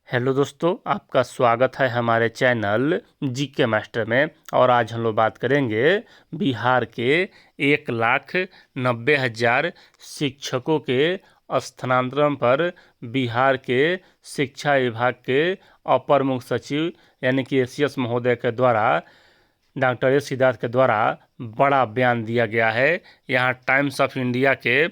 Hello दोस्तों, आपका स्वागत है हमारे चैनल जीके मास्टर में। और आज हम लोग बात करेंगे बिहार के 1,90,000 शिक्षकों के स्थानांतरण पर बिहार के शिक्षा विभाग के अपर मुख्य सचिव यानी कि एसीएस महोदय के द्वारा, डॉक्टर एस सिद्धार्थ के द्वारा बड़ा बयान दिया गया है। यहाँ टाइम्स ऑफ इंडिया के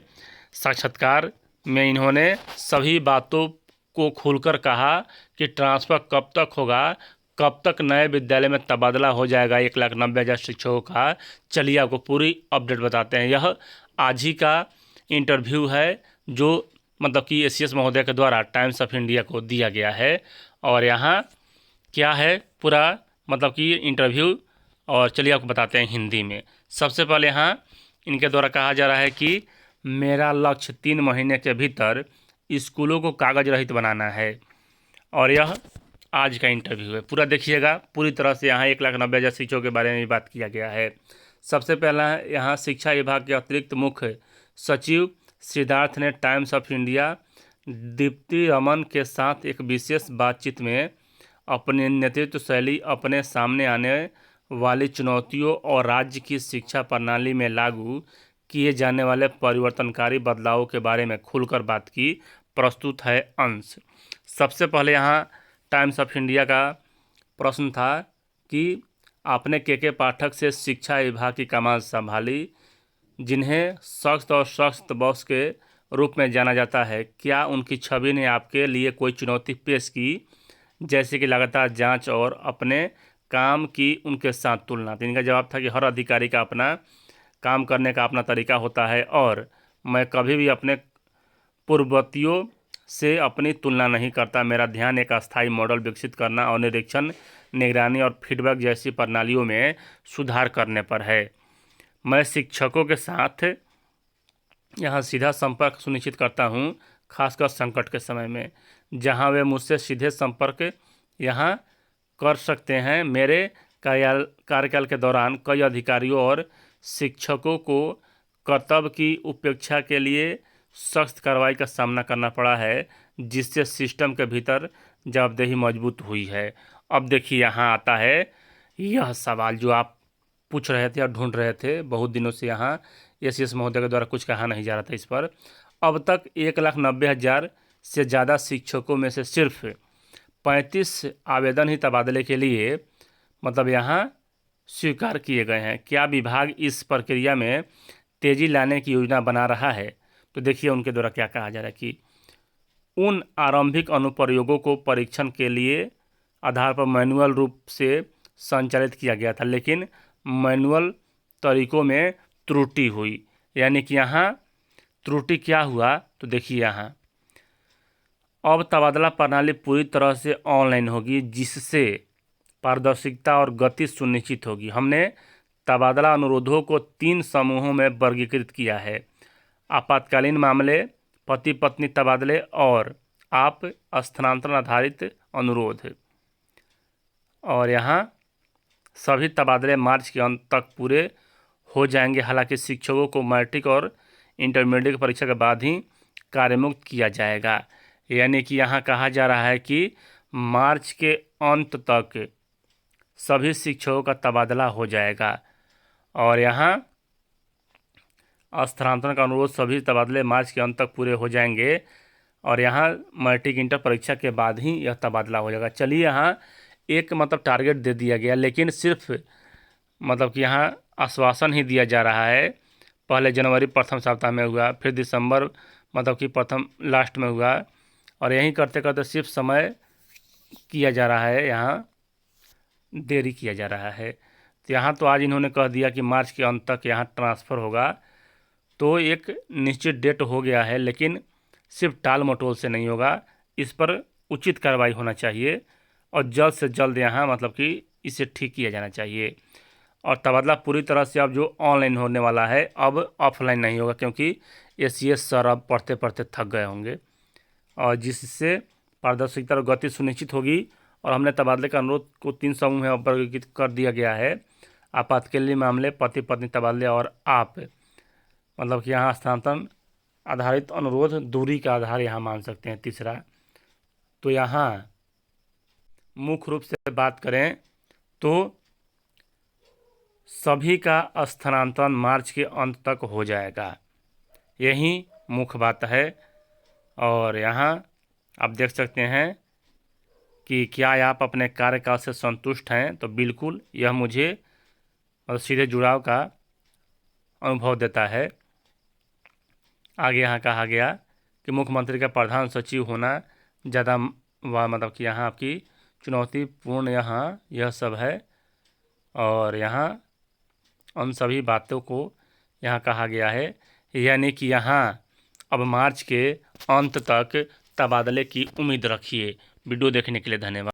साक्षात्कार में इन्होंने सभी बातों को खुलकर कहा कि ट्रांसफ़र कब तक होगा, कब तक नए विद्यालय में तबादला हो जाएगा 1,90,000 शिक्षकों का। चलिए आपको पूरी अपडेट बताते हैं। यह आज ही का इंटरव्यू है जो मतलब कि एसीएस महोदय के द्वारा टाइम्स ऑफ इंडिया को दिया गया है। और यहाँ क्या है पूरा मतलब कि इंटरव्यू, और चलिए आपको बताते हैं हिंदी में। सबसे पहले यहाँ इनके द्वारा कहा जा रहा है कि मेरा लक्ष्य 3 महीने के भीतर स्कूलों को कागज़ रहित बनाना है। और यह आज का इंटरव्यू है, पूरा देखिएगा पूरी तरह से। यहाँ 1,90,000 शिक्षकों के बारे में भी बात किया गया है। सबसे पहला यहाँ शिक्षा विभाग के अतिरिक्त मुख्य सचिव सिद्धार्थ ने times of India Deepti Raman के साथ एक विशेष बातचीत में अपनी नेतृत्व शैली, अपने सामने आने वाली चुनौतियों और राज्य की शिक्षा प्रणाली में लागू किए जाने वाले परिवर्तनकारी बदलावों के बारे में खुलकर बात की। प्रस्तुत है अंश। सबसे पहले यहाँ टाइम्स ऑफ इंडिया का प्रश्न था कि आपने के पाठक से शिक्षा विभाग की कमान संभाली, जिन्हें सख्त और सख्त बॉस के रूप में जाना जाता है। क्या उनकी छवि ने आपके लिए कोई चुनौती पेश की, जैसे कि लगातार जांच और अपने काम की उनके साथ तुलना? तो इनका जवाब था कि हर अधिकारी का अपना काम करने का अपना तरीका होता है और मैं कभी भी अपने पूर्ववर्तियों से अपनी तुलना नहीं करता। मेरा ध्यान एक अस्थायी मॉडल विकसित करना और निरीक्षण, निगरानी और फीडबैक जैसी प्रणालियों में सुधार करने पर है। मैं शिक्षकों के साथ यहाँ सीधा संपर्क सुनिश्चित करता हूँ, खासकर संकट के समय में, जहाँ वे मुझसे सीधे संपर्क यहाँ कर सकते हैं। मेरे कार्यकाल के दौरान कई अधिकारियों और शिक्षकों को कर्तव्य की उपेक्षा के लिए सख्त कार्रवाई का सामना करना पड़ा है, जिससे सिस्टम के भीतर जवाबदेही मजबूत हुई है। अब देखिए यहाँ आता है यह सवाल जो आप पूछ रहे थे और ढूंढ रहे थे बहुत दिनों से। यहाँ एसीएस महोदय के द्वारा कुछ कहा नहीं जा रहा था इस पर। अब तक 1,90,000 से ज़्यादा शिक्षकों में से सिर्फ 35 आवेदन ही तबादले के लिए मतलब यहाँ स्वीकार किए गए हैं। क्या विभाग इस प्रक्रिया में तेज़ी लाने की योजना बना रहा है? तो देखिए उनके द्वारा क्या कहा जा रहा है कि उन आरंभिक अनुप्रयोगों को परीक्षण के लिए आधार पर मैनुअल रूप से संचालित किया गया था, लेकिन मैनुअल तरीकों में त्रुटि हुई। यानी कि यहाँ त्रुटि क्या हुआ तो देखिए यहाँ अब तबादला प्रणाली पूरी तरह से ऑनलाइन होगी, जिससे पारदर्शिता और गति सुनिश्चित होगी। हमने तबादला अनुरोधों को 3 समूहों में वर्गीकृत किया है: आपातकालीन मामले, पति पत्नी तबादले और आप स्थानांतरण आधारित अनुरोध। और यहाँ सभी तबादले मार्च के अंत तक पूरे हो जाएंगे। हालांकि शिक्षकों को मैट्रिक और इंटरमीडिएट की परीक्षा के बाद ही कार्यमुक्त किया जाएगा। यानी कि यहाँ कहा जा रहा है कि मार्च के अंत तक सभी शिक्षकों का तबादला हो जाएगा। और यहाँ स्थानांतरण का अनुरोध, सभी तबादले मार्च के अंत तक पूरे हो जाएंगे। और यहाँ मैट्रिक इंटर परीक्षा के बाद ही यह तबादला हो जाएगा। चलिए यहाँ एक मतलब टारगेट दे दिया गया, लेकिन सिर्फ मतलब कि यहाँ आश्वासन ही दिया जा रहा है। पहले जनवरी प्रथम सप्ताह में हुआ, फिर दिसंबर मतलब कि प्रथम लास्ट में हुआ, और यहीं करते करते सिर्फ समय किया जा रहा है, यहाँ देरी किया जा रहा है। तो यहाँ तो आज इन्होंने कह दिया कि मार्च के अंत तक यहाँ ट्रांसफ़र होगा, तो एक निश्चित डेट हो गया है, लेकिन सिर्फ टाल मटोल से नहीं होगा। इस पर उचित कार्रवाई होना चाहिए और जल्द से जल्द यहाँ मतलब कि इसे ठीक किया जाना चाहिए। और तबादला पूरी तरह से अब जो ऑनलाइन होने वाला है, अब ऑफलाइन नहीं होगा, क्योंकि एसीएस सर अब पढ़ते पढ़ते थक गए होंगे, और जिससे पारदर्शिता और गति सुनिश्चित होगी। और हमने तबादले का अनुरोध को 3 समूह में वर्गीकृत कर दिया गया है: आपातकालीन मामले, पति पत्नी तबादले और आप मतलब कि यहाँ स्थानांतरण आधारित अनुरोध, दूरी का आधार यहाँ मान सकते हैं तीसरा। तो यहाँ मुख्य रूप से बात करें तो सभी का स्थानांतरण मार्च के अंत तक हो जाएगा, यही मुख्य बात है। और यहाँ आप देख सकते हैं कि क्या आप अपने कार्यकाल से संतुष्ट हैं, तो बिल्कुल यह मुझे सीधे जुड़ाव का अनुभव देता है। आगे यहाँ कहा गया कि मुख्यमंत्री का प्रधान सचिव होना ज़्यादा मतलब कि यहाँ आपकी चुनौतीपूर्ण यहाँ यह सब है। और यहाँ उन सभी बातों को यहाँ कहा गया है, यानी कि यहाँ अब मार्च के अंत तक तबादले की उम्मीद रखिए। वीडियो देखने के लिए धन्यवाद।